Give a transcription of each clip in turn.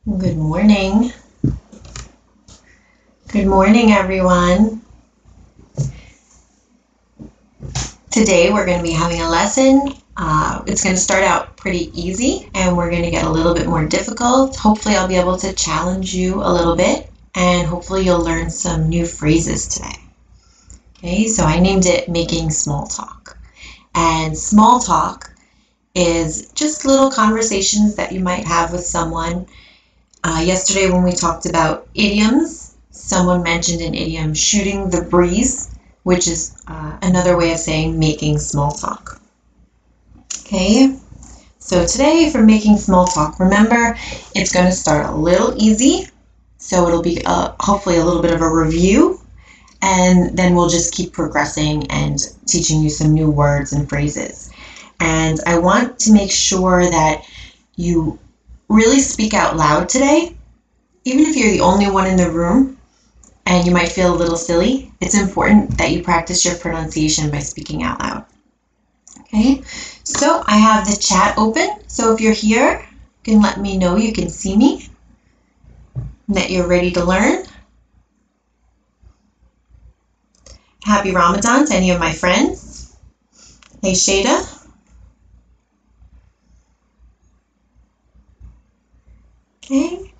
Good morning. Good morning, everyone. Today we're going to be having a lesson. It's going to start out pretty easy and we're going to get a little bit more difficult. Hopefully I'll be able to challenge you a little bit and hopefully you'll learn some new phrases today. Okay, so I named it Making Small Talk. And small talk is just little conversations that you might have with someone. Yesterday when we talked about idioms, someone mentioned an idiom, shooting the breeze, which is another way of saying making small talk. Okay, so today for making small talk, remember it's going to start a little easy, so it'll be hopefully a little bit of a review, and then we'll just keep progressing and teaching you some new words and phrases. And I want to make sure that you really speak out loud today. Even if you're the only one in the room and you might feel a little silly, it's important that you practice your pronunciation by speaking out loud. Okay, so I have the chat open, so if you're here, you can let me know you can see me and that you're ready to learn. Happy Ramadan to any of my friends. Hey Shada. Okay.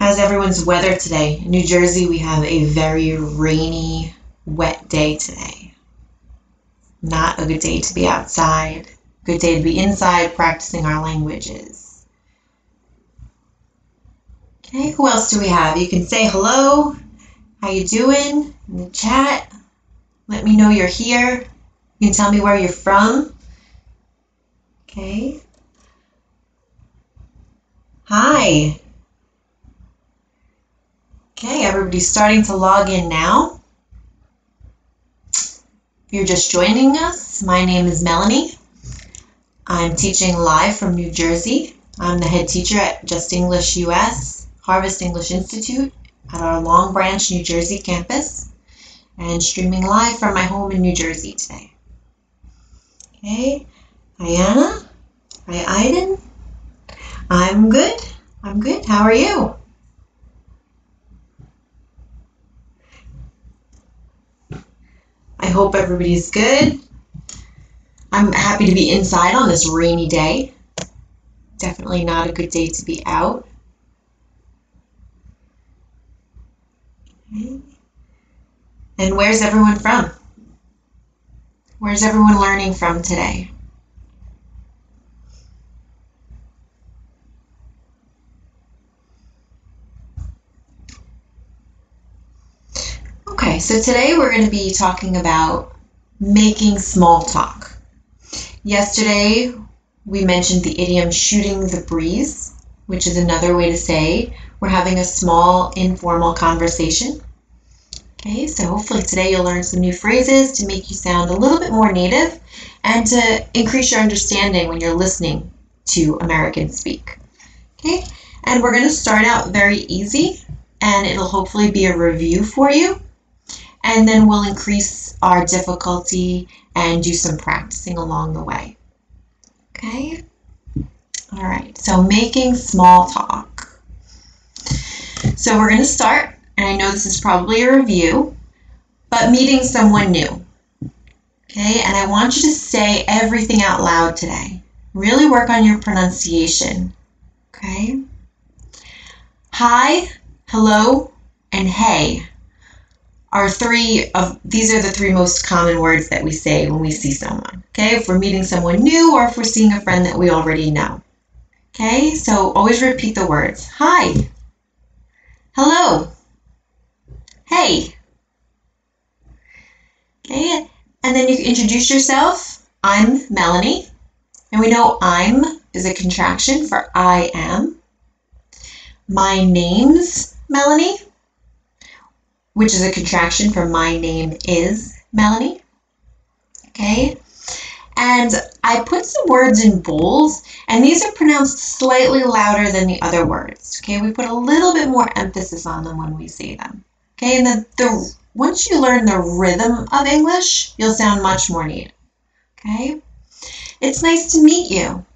How's everyone's weather today? In New Jersey, we have a very rainy, wet day today. Not a good day to be outside. Good day to be inside practicing our languages. Okay, who else do we have? You can say hello. How you doing? In the chat. Let me know you're here. You can tell me where you're from. Okay. Hi. Okay, everybody's starting to log in now. If you're just joining us, my name is Melanie. I'm teaching live from New Jersey. I'm the head teacher at Justenglish US, Harvest English Institute at our Long Branch, New Jersey campus, and streaming live from my home in New Jersey today. Okay, hi Anna. Hi Aiden. I'm good. I'm good. How are you? I hope everybody's good. I'm happy to be inside on this rainy day. Definitely not a good day to be out. Okay. And where's everyone from? Where's everyone learning from today? Okay, so today we're going to be talking about making small talk. Yesterday we mentioned the idiom shooting the breeze, which is another way to say we're having a small informal conversation. Okay, so hopefully today you'll learn some new phrases to make you sound a little bit more native and to increase your understanding when you're listening to Americans speak. Okay, and we're going to start out very easy and it'll hopefully be a review for you. And then we'll increase our difficulty and do some practicing along the way. Okay? All right, so making small talk. So we're going to start, and I know this is probably a review, but meeting someone new. Okay, and I want you to say everything out loud today. Really work on your pronunciation. Okay? Hi, hello, and hey. These are the three most common words that we say when we see someone. Okay, if we're meeting someone new or if we're seeing a friend that we already know. Okay, so always repeat the words. Hi. Hello. Hey. Okay, and then you can introduce yourself. I'm Melanie. And we know I'm is a contraction for I am. My name's Melanie, which is a contraction for my name is Melanie. Okay, and I put some words in bowls, and these are pronounced slightly louder than the other words. Okay, we put a little bit more emphasis on them when we say them. Okay, and once you learn the rhythm of English, you'll sound much more native. Okay, it's nice to meet you.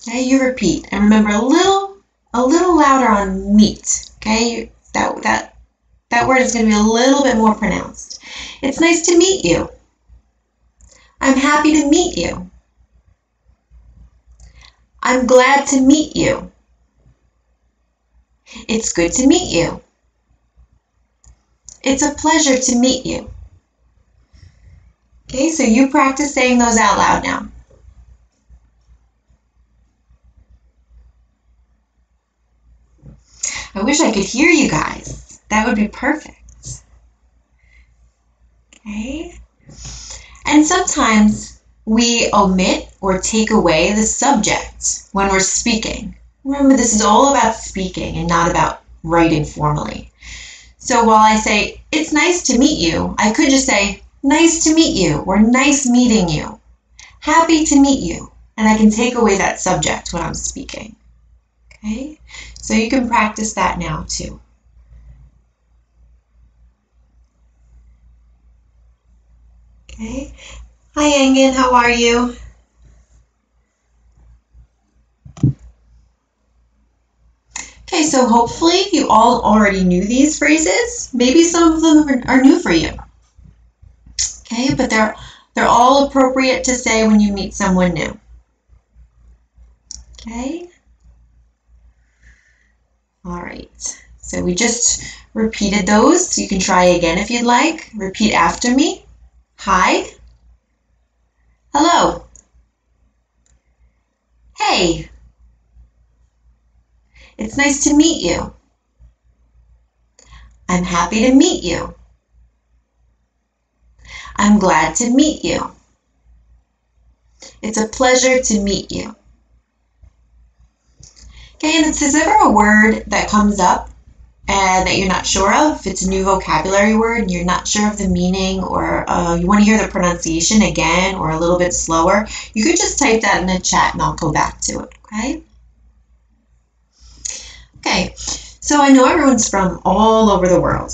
Okay, you repeat. And remember, a little louder on meet. Okay, that word is going to be a little bit more pronounced. It's nice to meet you. I'm happy to meet you. I'm glad to meet you. It's good to meet you. It's a pleasure to meet you. Okay, so you practice saying those out loud now. I wish I could hear you guys. That would be perfect. Okay. And sometimes we omit or take away the subject when we're speaking. Remember, this is all about speaking and not about writing formally. So while I say, it's nice to meet you, I could just say, nice to meet you, or nice meeting you, happy to meet you, and I can take away that subject when I'm speaking. Okay, so you can practice that now too. Okay, hi Engin, how are you? Okay, so hopefully you all already knew these phrases. Maybe some of them are new for you. Okay, but they're all appropriate to say when you meet someone new. Okay. All right. So we just repeated those. You can try again if you'd like. Repeat after me. Hi. Hello. Hey. It's nice to meet you. I'm happy to meet you. I'm glad to meet you. It's a pleasure to meet you. Okay, and if there's ever a word that comes up and that you're not sure of, if it's a new vocabulary word and you're not sure of the meaning, or you want to hear the pronunciation again or a little bit slower, you could just type that in the chat and I'll go back to it, okay? Okay, so I know everyone's from all over the world.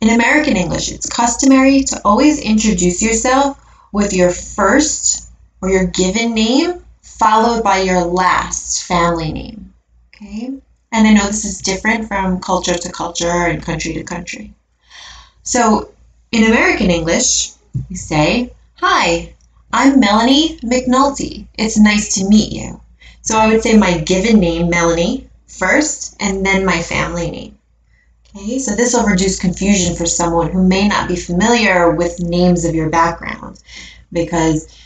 In American English, it's customary to always introduce yourself with your first or your given name followed by your last family name. Okay, and I know this is different from culture to culture and country to country. So in American English, we say, hi, I'm Melanie McNulty. It's nice to meet you. So I would say my given name, Melanie, first, and then my family name. Okay, so this will reduce confusion for someone who may not be familiar with names of your background, because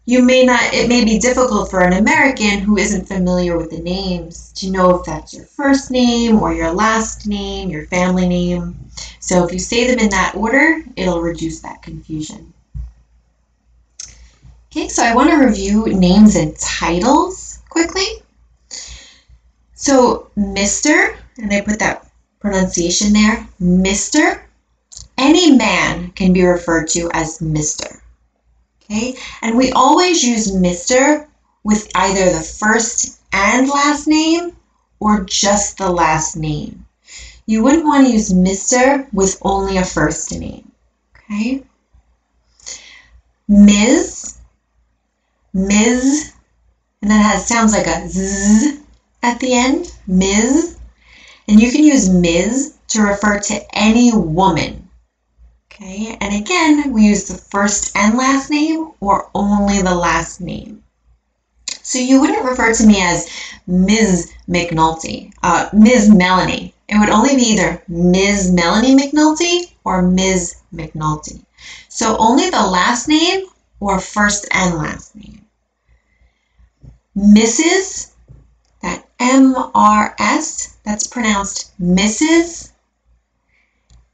it may be difficult for an American who isn't familiar with the names to know if that's your first name or your last name, your family name. So if you say them in that order, it'll reduce that confusion. Okay, so I want to review names and titles quickly. So Mr., and I put that pronunciation there, Mr. Any man can be referred to as Mr. Okay, and we always use Mr. with either the first and last name or just the last name. You wouldn't want to use Mr. with only a first name. Okay, Ms., and that sounds like a Z at the end, Ms. And you can use Ms. to refer to any woman. Okay, and again, we use the first and last name or only the last name. So you wouldn't refer to me as Ms. McNulty, Ms. Melanie. It would only be either Ms. Melanie McNulty or Ms. McNulty. So only the last name or first and last name. Mrs., that M-R-S, that's pronounced Mrs.,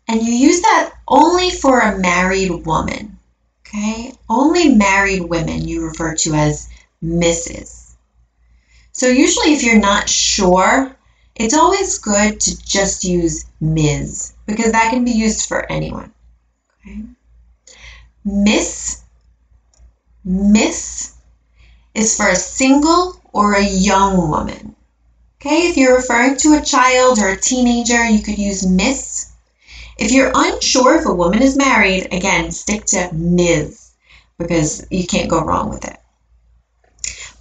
and you use that only for a married woman, okay? Only married women you refer to as Mrs. So usually if you're not sure, it's always good to just use Ms. because that can be used for anyone, okay? Miss is for a single or a young woman, okay? If you're referring to a child or a teenager, you could use Miss. If you're unsure if a woman is married, again, stick to Ms. because you can't go wrong with it.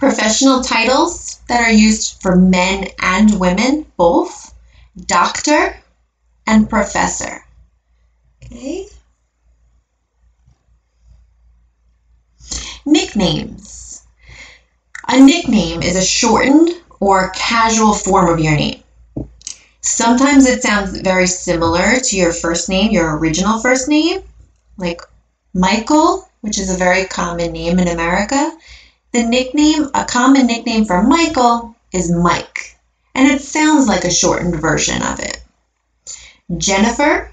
Professional titles that are used for men and women, both. Doctor and professor. Okay. Nicknames. A nickname is a shortened or casual form of your name. Sometimes it sounds very similar to your first name, your original first name, like Michael, which is a very common name in America. The nickname, a common nickname for Michael is Mike, and it sounds like a shortened version of it. Jennifer,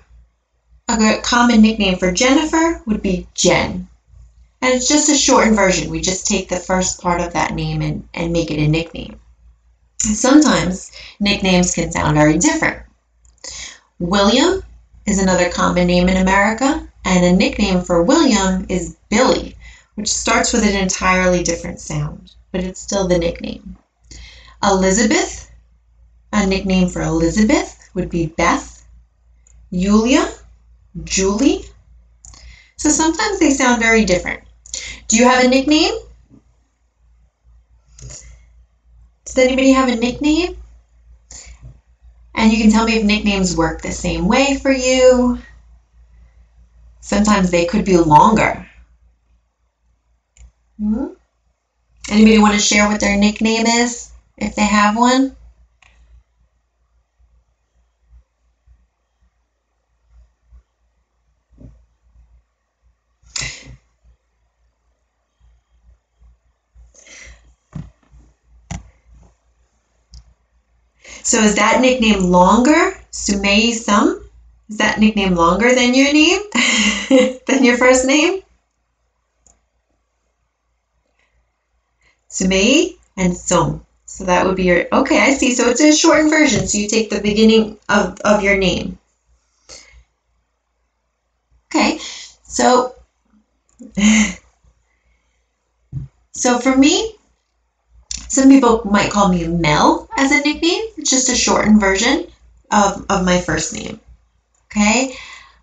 a common nickname for Jennifer would be Jen, and it's just a shortened version. We just take the first part of that name and make it a nickname. Sometimes nicknames can sound very different. William is another common name in America, and a nickname for William is Billy, which starts with an entirely different sound, but it's still the nickname. Elizabeth, a nickname for Elizabeth would be Beth. Julia, Julie. So sometimes they sound very different. Do you have a nickname? Does anybody have a nickname? And you can tell me if nicknames work the same way for you. Sometimes they could be longer. Anybody want to share what their nickname is, if they have one? So is that nickname longer? Sumei Sum? Is that nickname longer than your name? Than your first name? Sumei and Sum. So that would be your, okay, I see. So it's a shortened version. So you take the beginning of your name. Okay, so for me, some people might call me Mel as a nickname. It's just a shortened version of my first name. Okay,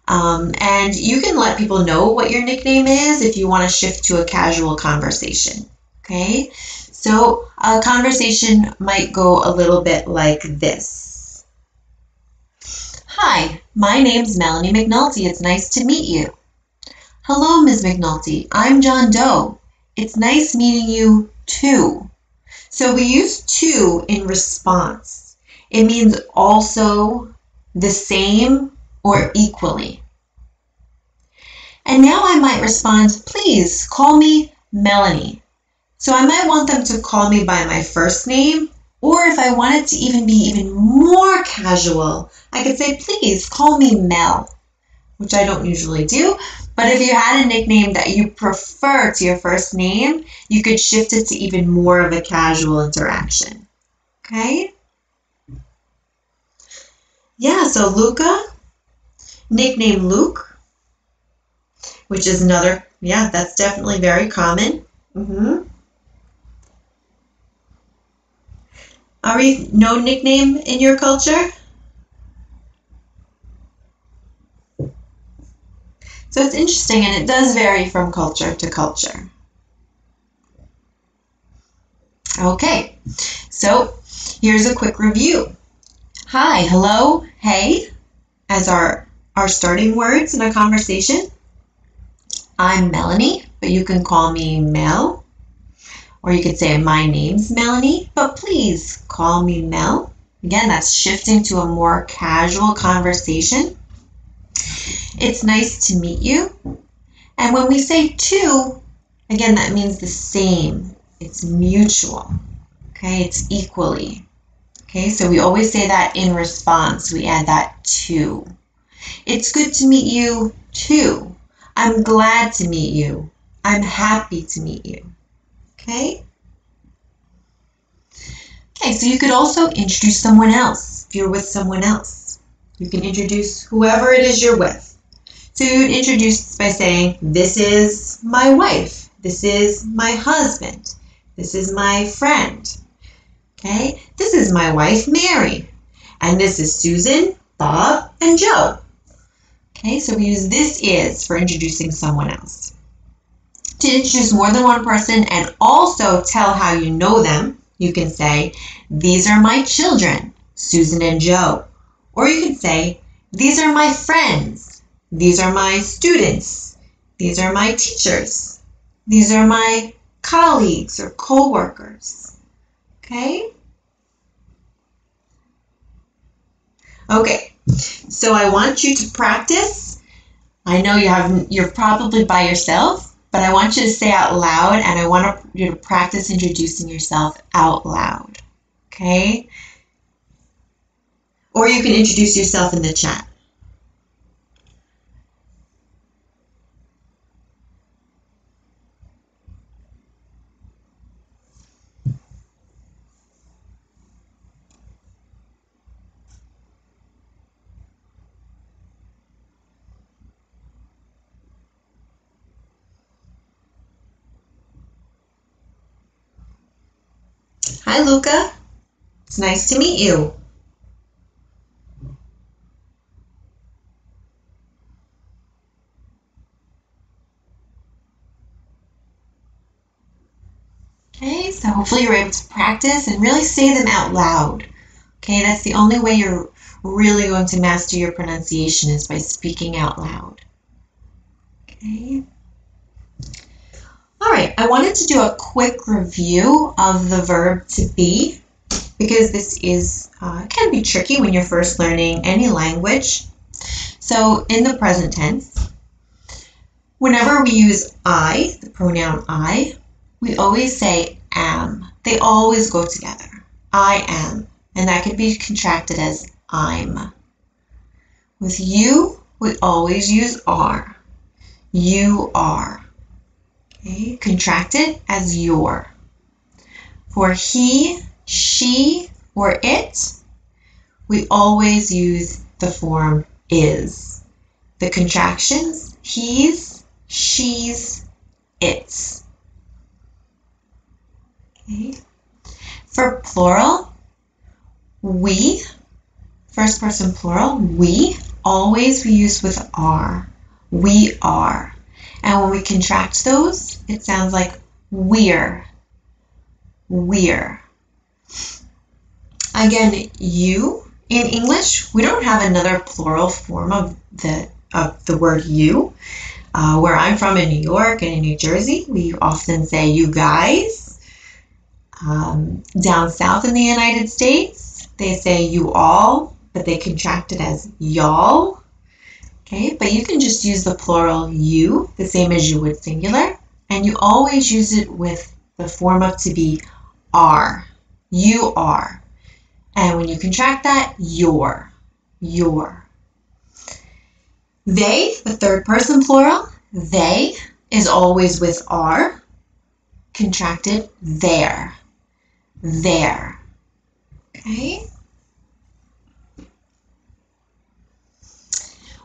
and you can let people know what your nickname is if you want to shift to a casual conversation. Okay, so a conversation might go a little bit like this. Hi, my name's Melanie McNulty. It's nice to meet you. Hello, Ms. McNulty. I'm John Doe. It's nice meeting you too. So we use to in response. It means also, the same, or equally. And now I might respond, please call me Melanie. So I might want them to call me by my first name, or if I wanted to even be even more casual, I could say, please call me Mel, which I don't usually do. But if you had a nickname that you prefer to your first name, you could shift it to even more of a casual interaction. Okay? Yeah, so Luca, nickname Luke, which is another, yeah, that's definitely very common. Ari, no nickname in your culture? So it's interesting, and it does vary from culture to culture. Okay, so here's a quick review. Hi, hello, hey, as our starting words in a conversation. I'm Melanie, but you can call me Mel. Or you could say, my name's Melanie, but please call me Mel. Again, that's shifting to a more casual conversation. It's nice to meet you. And when we say to, again, that means the same. It's mutual. Okay, it's equally. Okay, so we always say that in response. We add that to. It's good to meet you too. I'm glad to meet you. I'm happy to meet you. Okay? Okay, so you could also introduce someone else if you're with someone else. You can introduce whoever it is you're with. So you would introduce by saying, this is my wife. This is my husband. This is my friend. Okay? This is my wife, Mary. And this is Susan, Bob, and Joe. Okay, so we use this is for introducing someone else. To introduce more than one person and also tell how you know them, you can say, these are my children, Susan and Joe. Or you can say, these are my friends. These are my students. These are my teachers. These are my colleagues or co-workers. Okay? Okay, so I want you to practice. I know you're probably by yourself, but I want you to say out loud, and I want you to practice introducing yourself out loud. Okay? Or you can introduce yourself in the chat. Hi, Luca. It's nice to meet you. Okay, so hopefully you're able to practice and really say them out loud. Okay, that's the only way you're really going to master your pronunciation is by speaking out loud. Okay. All right, I wanted to do a quick review of the verb to be because this is can be tricky when you're first learning any language. So in the present tense, whenever we use I, the pronoun I, we always say am. They always go together. I am, and that can be contracted as I'm. With you, we always use are. You are. Okay, contracted as your. For he, she, or it, we always use the form is. The contractions, he's, she's, its. Okay. For plural, we, first person plural, we use with are. We are. And when we contract those, it sounds like we're. We're. Again, you, in English, we don't have another plural form of the word you. Where I'm from in New York and in New Jersey, we often say you guys. Down south in the United States, they say you all, but they contract it as y'all. Okay, but you can just use the plural you, the same as you would singular, and you always use it with the form of to be are. You are. And when you contract that, your. They, the third person plural, they is always with are, contracted their. Their. Okay?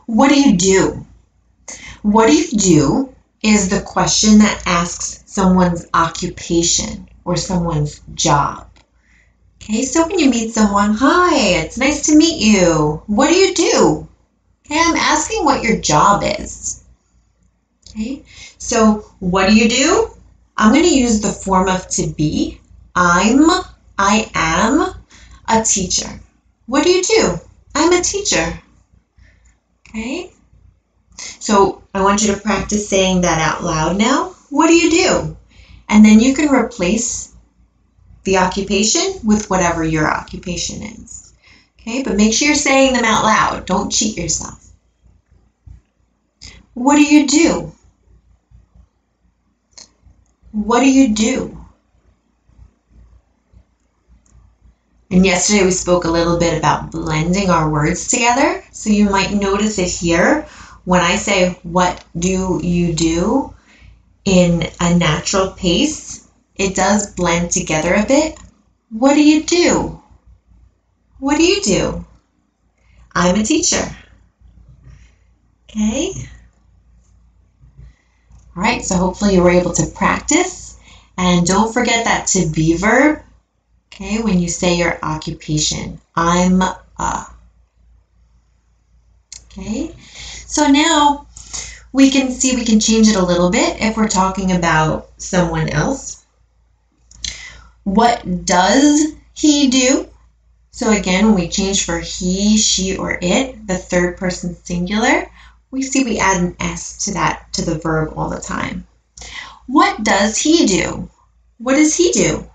What do you do? What do you do is the question that asks someone's occupation or someone's job. Okay, so when you meet someone, hi, it's nice to meet you. What do you do? Okay, I'm asking what your job is. Okay, so what do you do? I'm going to use the form of to be. I am a teacher. What do you do? I'm a teacher. Okay, so I want you to practice saying that out loud now. What do you do? And then you can replace the occupation with whatever your occupation is. Okay, but make sure you're saying them out loud. Don't cheat yourself. What do you do? What do you do? And yesterday we spoke a little bit about blending our words together. So you might notice it here when I say, what do you do? In a natural pace, it does blend together a bit. What do you do? What do you do? I'm a teacher. Okay. All right, so hopefully you were able to practice. And don't forget that to be verb. Okay, when you say your occupation, I'm a. Okay, so now We can change it a little bit if we're talking about someone else. What does he do? So again, when we change for he, she, or it, the third person singular, we add an S to the verb all the time. What does he do? What does he do?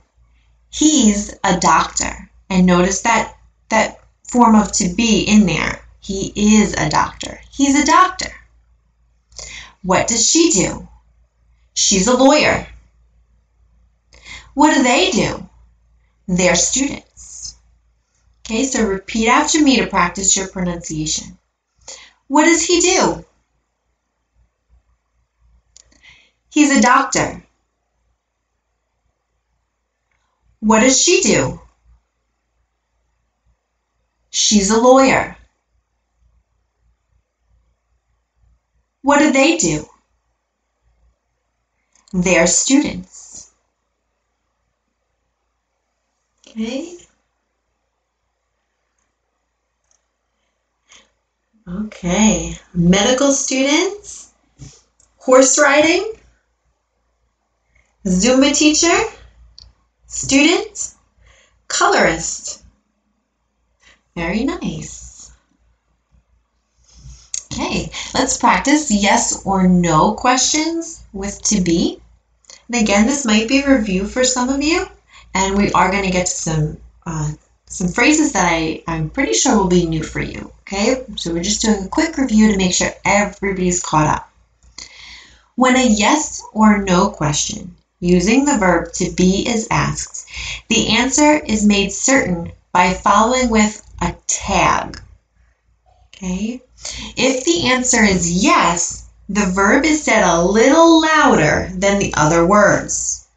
He's a doctor. And notice that form of to be in there. He is a doctor. He's a doctor. What does she do? She's a lawyer. What do they do? They're students. Okay, so repeat after me to practice your pronunciation. What does he do? He's a doctor. What does she do? She's a lawyer. What do they do? They're students. Okay. Okay. Medical students, horse riding, Zumba teacher, student, colorist. Very nice. Okay, let's practice yes or no questions with to be. And again, this might be a review for some of you, and we are going to get to some phrases that I'm pretty sure will be new for you. Okay, so we're just doing a quick review to make sure everybody's caught up. When a yes or no question using the verb to be is asked, the answer is made certain by following with a tag. Okay, if the answer is yes, the verb is said a little louder than the other words.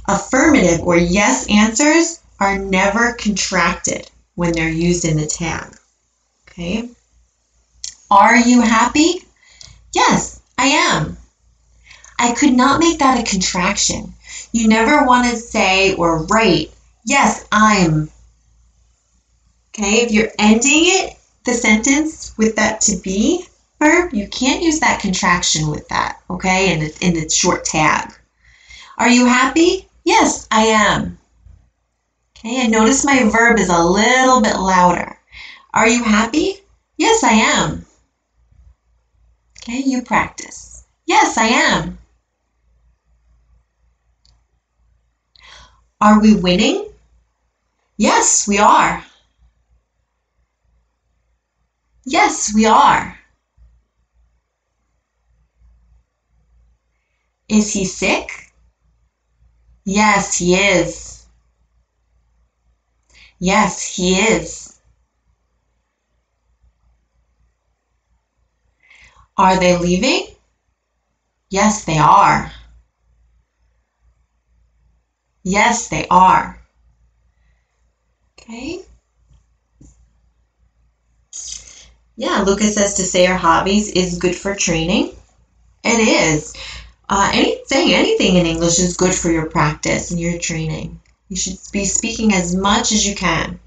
Affirmative or yes answers are never contracted when they're used in the tag. Okay. Are you happy? Yes, I am. I could not make that a contraction. You never want to say or write, yes, I'm. Okay, if you're ending the sentence with that to be verb, you can't use that contraction with that, okay, in the short tag. Are you happy? Yes, I am. Okay, and notice my verb is a little bit louder. Are you happy? Yes, I am. Okay, you practice. Yes, I am. Are we winning? Yes, we are. Yes, we are. Is he sick? Yes, he is. Yes, he is. Are they leaving? Yes, they are. Yes, they are. Okay. Yeah, Lucas says to say our hobbies is good for training. It is. Saying anything in English is good for your practice and your training. You should be speaking as much as you can.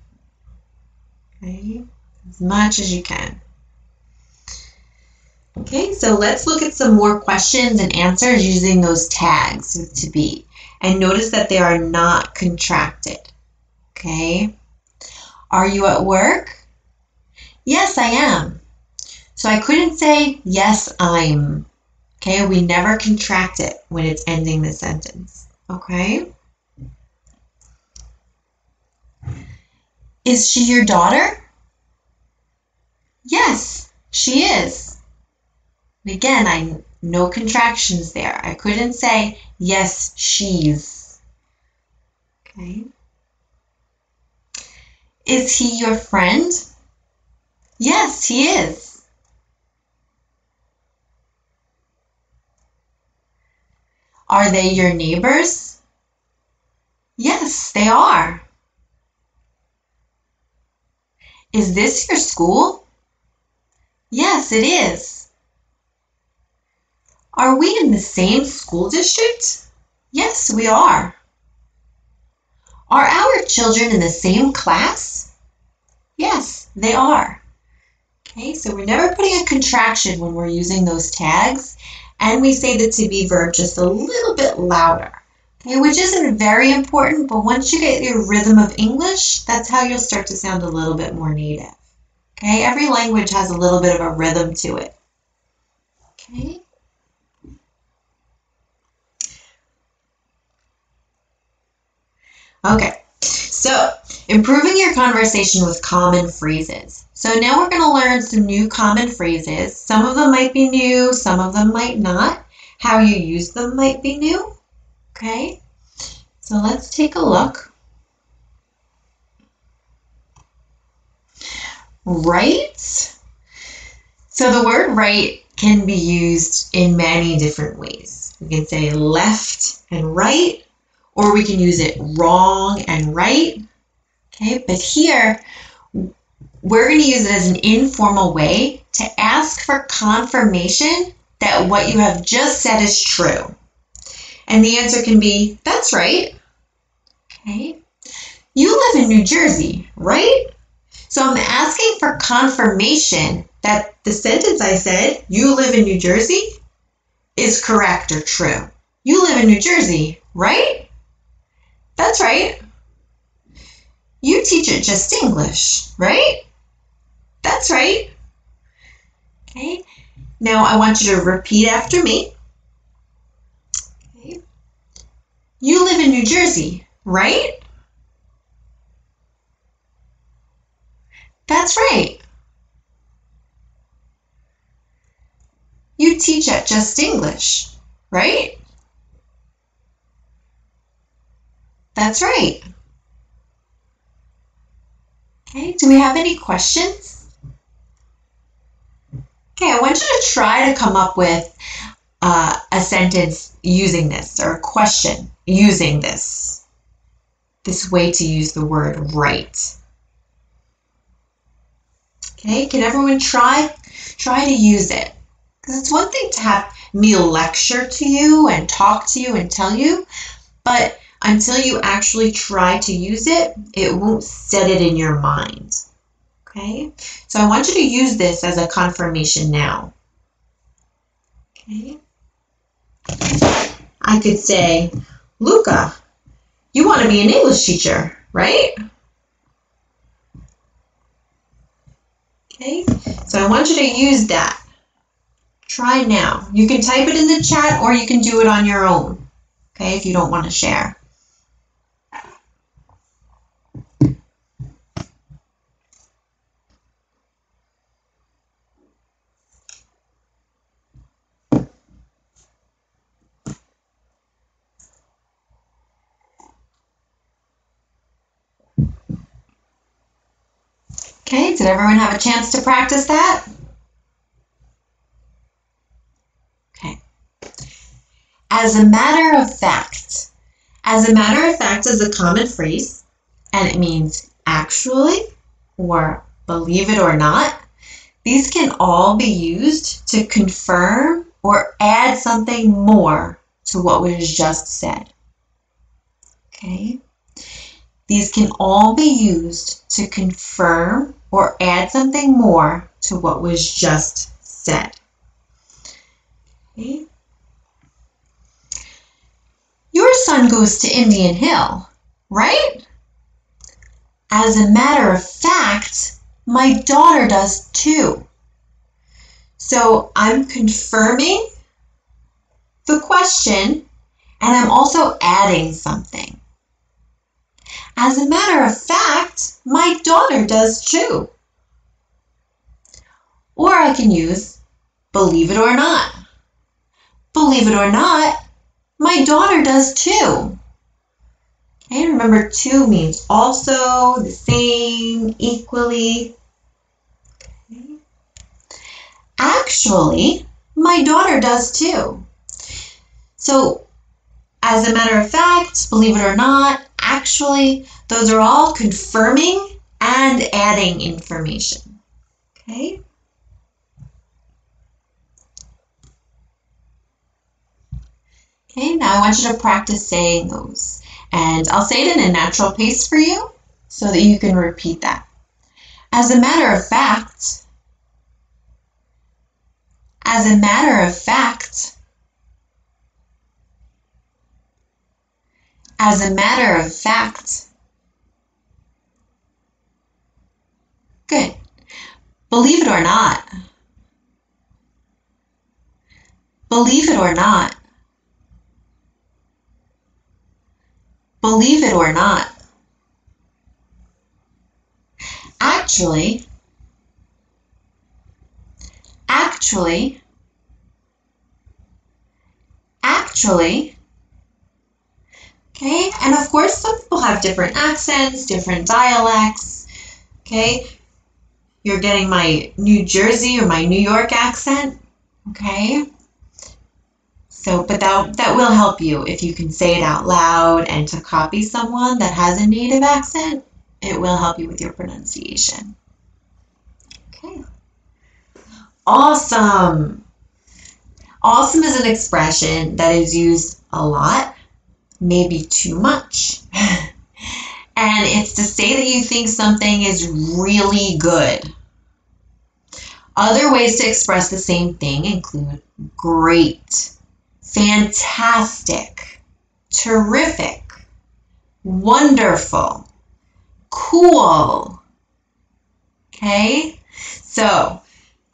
Okay, as much as you can. Okay, so let's look at some more questions and answers using those tags with to be. And notice that they are not contracted. Okay. Are you at work? Yes, I am. So I couldn't say, yes, I'm. Okay, we never contract it when it's ending the sentence. Okay. Is she your daughter? Yes, she is. And again, no contractions there. I couldn't say, yes, she's. Okay. Is he your friend? Yes, he is. Are they your neighbors? Yes, they are. Is this your school? Yes, it is. Are we in the same school district? Yes, we are. Are our children in the same class? Yes, they are. Okay, so we're never putting a contraction when we're using those tags, and we say the to be verb just a little bit louder. Okay, which isn't very important, but once you get your rhythm of English, that's how you'll start to sound a little bit more native. Okay, every language has a little bit of a rhythm to it. Okay. Okay, so improving your conversation with common phrases. So now we're going to learn some new common phrases. Some of them might be new, some of them might not. How you use them might be new. Okay, so let's take a look. Right. So the word right can be used in many different ways. We can say left and right, or we can use it wrong and right. Okay, but here we're going to use it as an informal way to ask for confirmation that what you have just said is true. And the answer can be, that's right. Okay. You live in New Jersey, right? So I'm asking for confirmation that the sentence I said, you live in New Jersey, is correct or true. You live in New Jersey, right? That's right. You teach at Justenglish, right? That's right. Okay. Now I want you to repeat after me. Okay. You live in New Jersey, right? That's right. You teach at Justenglish, right? That's right. Okay, do we have any questions? Okay, I want you to try to come up with a sentence using this, or a question using this way to use the word right. Okay, can everyone try to use it? Because it's one thing to have me lecture to you and talk to you and tell you, but until you actually try to use it, it won't set it in your mind. Okay, so I want you to use this as a confirmation now. Okay, I could say, Luca, you want to be an English teacher, right? Okay, so I want you to use that. Try now. You can type it in the chat or you can do it on your own, okay, if you don't want to share. Okay, did everyone have a chance to practice that? Okay. As a matter of fact. As a matter of fact is a common phrase, and it means actually or believe it or not. These can all be used to confirm or add something more to what was just said. Okay. These can all be used to confirm or add something more to what was just said. Okay. Your son goes to Indian Hill, right? As a matter of fact, my daughter does too. So I'm confirming the question and I'm also adding something. As a matter of fact, my daughter does too. Or I can use believe it or not. Believe it or not, my daughter does too. Okay, remember too means also, the same, equally. Okay. Actually, my daughter does too. So, as a matter of fact, believe it or not, actually, those are all confirming and adding information. Okay? Okay, now I want you to practice saying those. And I'll say it in a natural pace for you so that you can repeat that. As a matter of fact, As a matter of fact. As a matter of fact. Good. Believe it or not. Believe it or not. Believe it or not. Actually. Actually. Actually. Okay, and of course some people have different accents, different dialects. Okay, you're getting my New Jersey or my New York accent. Okay, so but that will help you if you can say it out loud, and to copy someone that has a native accent, it will help you with your pronunciation. Okay, awesome. Awesome is an expression that is used a lot, maybe too much. And it's to say that you think something is really good. Other ways to express the same thing include great, fantastic, terrific, wonderful, cool. Okay? So,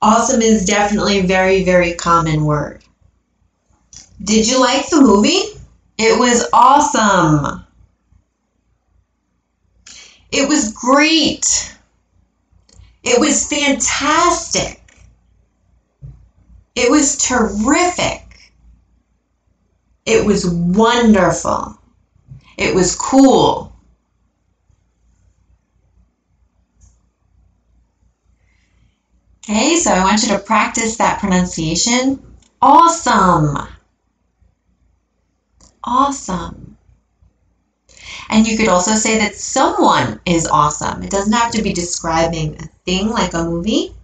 awesome is definitely a very, very common word. Did you like the movie? It was awesome. It was great. It was fantastic. It was terrific. It was wonderful. It was cool. Okay, so I want you to practice that pronunciation. Awesome. Awesome. And you could also say that someone is awesome. It doesn't have to be describing a thing like a movie.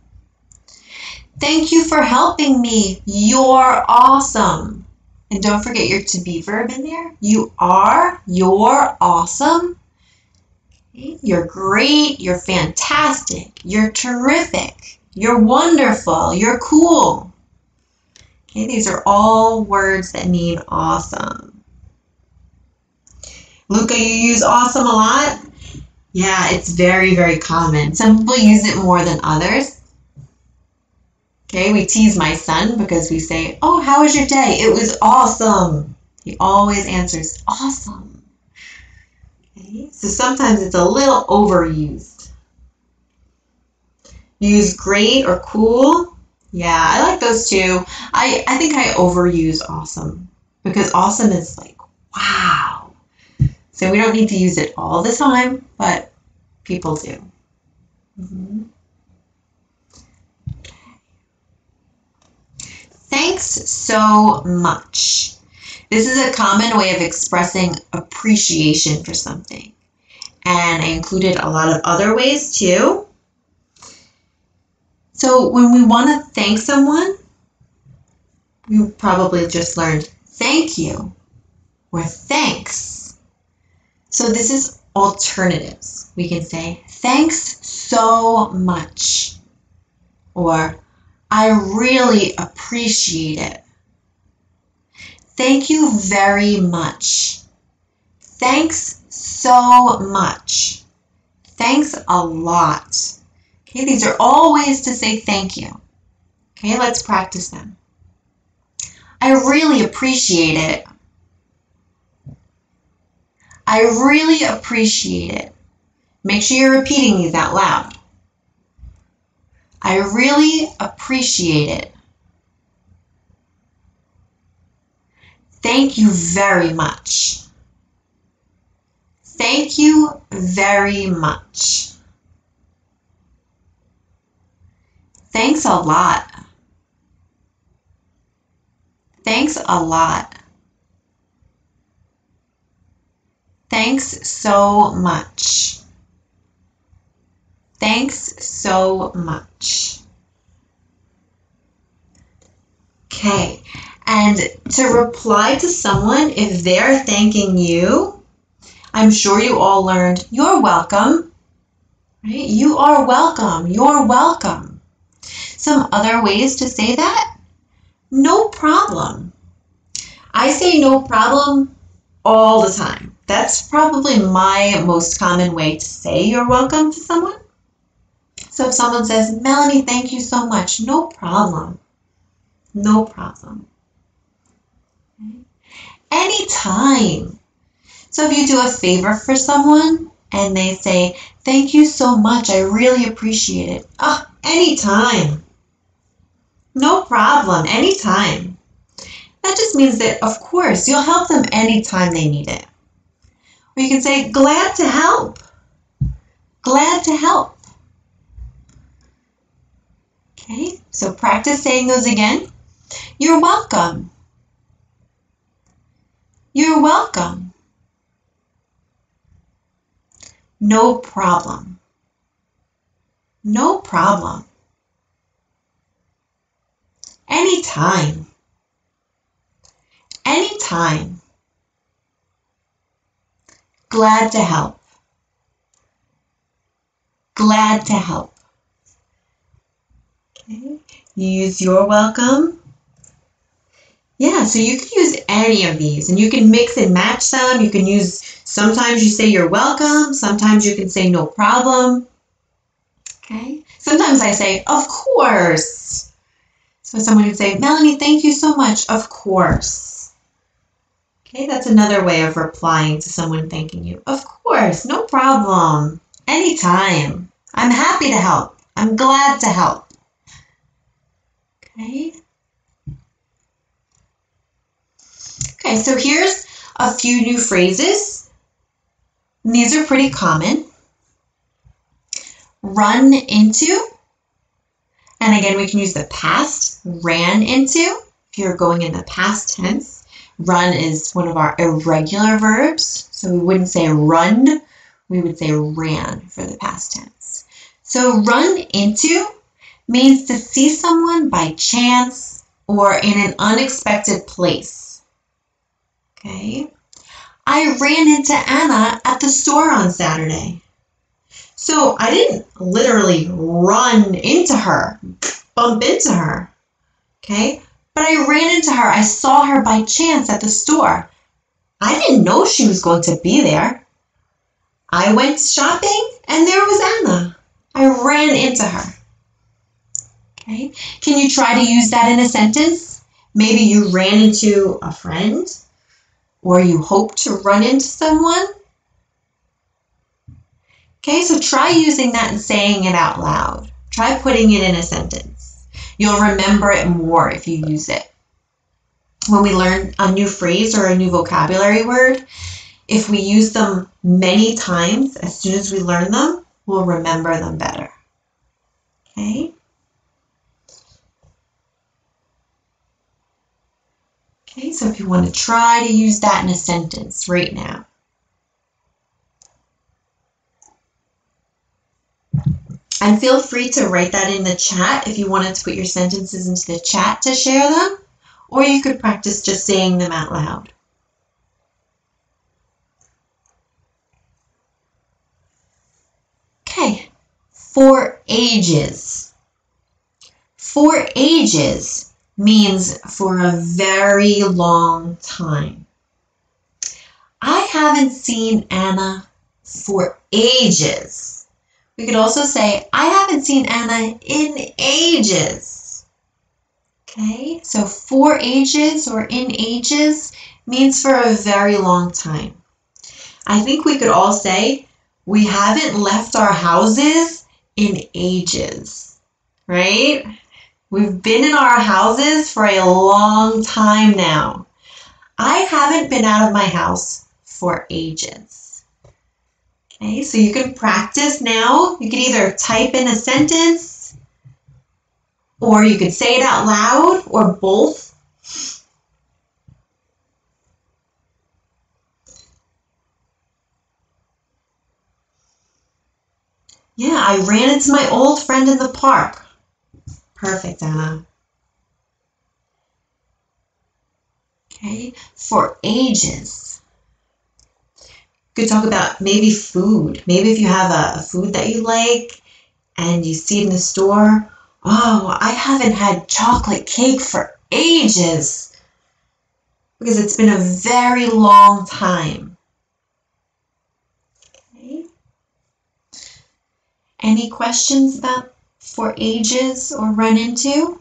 Thank you for helping me. You're awesome. And don't forget your to be verb in there. You are, you're awesome. Okay. You're great, you're fantastic, you're terrific, you're wonderful, you're cool. Okay, these are all words that mean awesome. Luca, you use awesome a lot? Yeah, it's very, very common. Some people use it more than others. Okay, we tease my son because we say, oh, how was your day? It was awesome. He always answers, awesome. Okay, so sometimes it's a little overused. Use great or cool. Yeah, I like those too. I think I overuse awesome because awesome is like, wow. So we don't need to use it all the time, but people do. Thanks so much. This is a common way of expressing appreciation for something. And I included a lot of other ways too. So when we want to thank someone, you probably just learned thank you or thanks. So this is alternatives. We can say thanks so much, or I really appreciate it. Thank you very much. Thanks so much. Thanks a lot. Okay, these are all ways to say thank you. Okay, let's practice them. I really appreciate it. I really appreciate it. Make sure you're repeating these out loud. I really appreciate it. Thank you very much. Thank you very much. Thanks a lot. Thanks a lot. Thanks so much. Thanks so much. Okay, and to reply to someone if they're thanking you, I'm sure you all learned you're welcome. Right? You are welcome. You're welcome. Some other ways to say that No problem. I say no problem all the time. That's probably my most common way to say you're welcome to someone. So if someone says, Melanie, thank you so much, no problem. No problem. Okay. Anytime. So if you do a favor for someone and they say, thank you so much, I really appreciate it. Oh, anytime. No problem, anytime. That just means that, of course, you'll help them anytime they need it. Or you can say, glad to help. Glad to help. Okay, so practice saying those again. You're welcome. You're welcome. No problem. No problem. Anytime. Anytime. Glad to help. Glad to help. Okay. You use you're welcome. Yeah, so you can use any of these and you can mix and match them. You can use, sometimes you say you're welcome. Sometimes you can say no problem. Okay. Sometimes I say, of course. So someone would say, Melanie, thank you so much. Of course. Okay, that's another way of replying to someone thanking you. Of course, no problem. Anytime. I'm happy to help. I'm glad to help. Okay. Okay, so here's a few new phrases. And these are pretty common. Run into. And again, we can use the past, ran into, if you're going in the past tense. Run is one of our irregular verbs, so we wouldn't say run, we would say ran for the past tense. So run into means to see someone by chance or in an unexpected place. Okay. I ran into Anna at the store on Saturday. So I didn't literally run into her, bump into her, okay? But I ran into her. I saw her by chance at the store. I didn't know she was going to be there. I went shopping and there was Anna. I ran into her. Okay? Can you try to use that in a sentence? Maybe you ran into a friend or you hope to run into someone. Okay, so try using that and saying it out loud. Try putting it in a sentence. You'll remember it more if you use it. When we learn a new phrase or a new vocabulary word, if we use them many times, as soon as we learn them, we'll remember them better. Okay? Okay, so if you want to try to use that in a sentence right now. And feel free to write that in the chat if you wanted to put your sentences into the chat to share them, or you could practice just saying them out loud. Okay, for ages. For ages means for a very long time. I haven't seen Anna for ages. We could also say, I haven't seen Anna in ages. Okay, so for ages or in ages means for a very long time. I think we could all say, we haven't left our houses in ages, right? We've been in our houses for a long time now. I haven't been out of my house for ages. Okay, so you can practice now. You can either type in a sentence or you could say it out loud or both. Yeah, I ran into my old friend in the park. Perfect, Anna. Okay, for ages. You could talk about maybe food. Maybe if you have a food that you like and you see it in the store. Oh, I haven't had chocolate cake for ages, because it's been a very long time. Okay. Any questions about for ages or run into?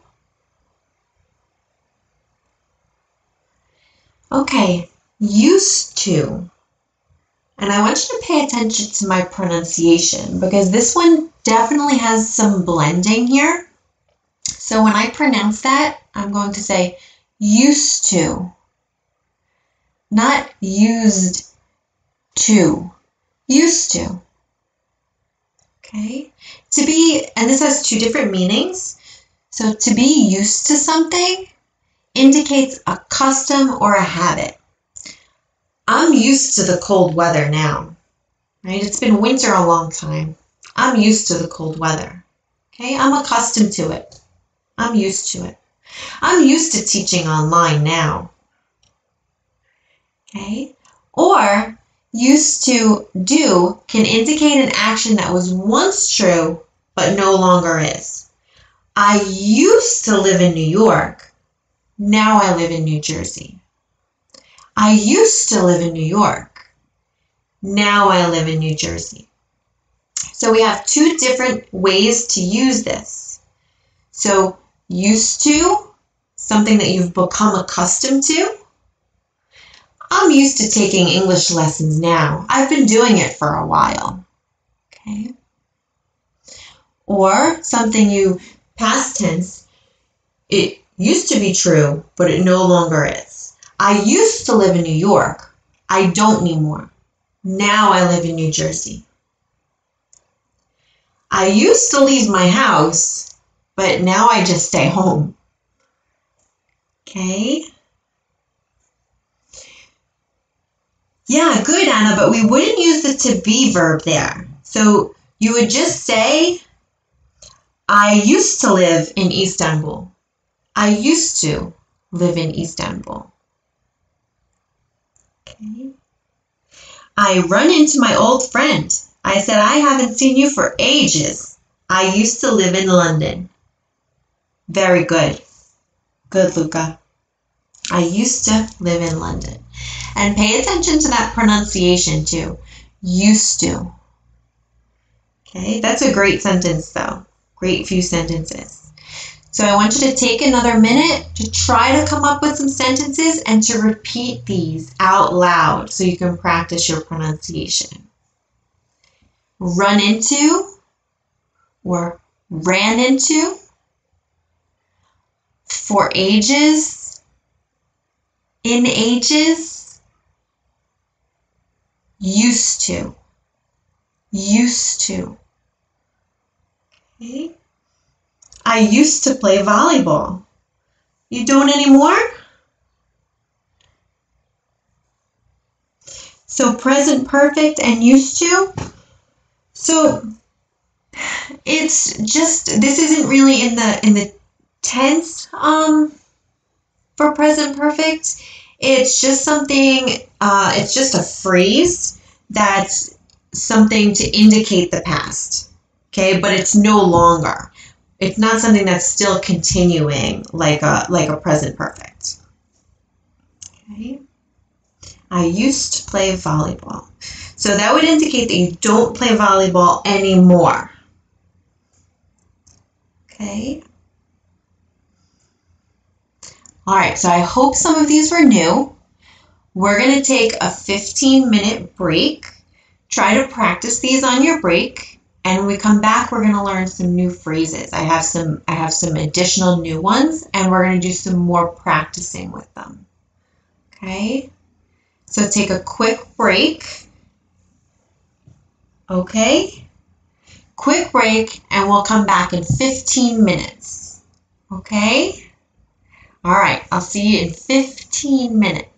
Okay, used to. And I want you to pay attention to my pronunciation because this one definitely has some blending here. So when I pronounce that, I'm going to say used to, not used to, used to. Okay? To be, and this has two different meanings. So to be used to something indicates a custom or a habit. I'm used to the cold weather now, right? It's been winter a long time. I'm used to the cold weather, okay? I'm accustomed to it. I'm used to it. I'm used to teaching online now, okay? Or used to do can indicate an action that was once true but no longer is. I used to live in New York. Now I live in New Jersey. I used to live in New York. Now I live in New Jersey. So we have two different ways to use this. So used to, something that you've become accustomed to. I'm used to taking English lessons now. I've been doing it for a while. Okay. Or something you, past tense, it used to be true, but it no longer is. I used to live in New York. I don't anymore. Now I live in New Jersey. I used to leave my house, but now I just stay home. Okay? Yeah, good, Anna, but we wouldn't use the to be verb there. So you would just say, I used to live in Istanbul. I used to live in Istanbul. Okay. I run into my old friend. I said, I haven't seen you for ages. I used to live in London. Very good. Good, Luca. I used to live in London. And pay attention to that pronunciation too. Used to. Okay, that's a great sentence though. Great few sentences. So I want you to take another minute to try to come up with some sentences and to repeat these out loud so you can practice your pronunciation. Run into or ran into. For ages. In ages. Used to. Used to. Okay. I used to play volleyball. You don't anymore? So present perfect and used to. So it's just, this isn't really in the tense for present perfect. It's just something, it's just a phrase that's something to indicate the past. Okay, but it's no longer. It's not something that's still continuing like a present perfect. Okay. I used to play volleyball. So that would indicate that you don't play volleyball anymore. Okay. All right, so I hope some of these were new. We're going to take a 15-minute break. Try to practice these on your break. And when we come back, we're going to learn some new phrases. I have some additional new ones, and we're going to do some more practicing with them. Okay? So take a quick break. Okay? Quick break, and we'll come back in 15 minutes. Okay? All right, I'll see you in 15 minutes.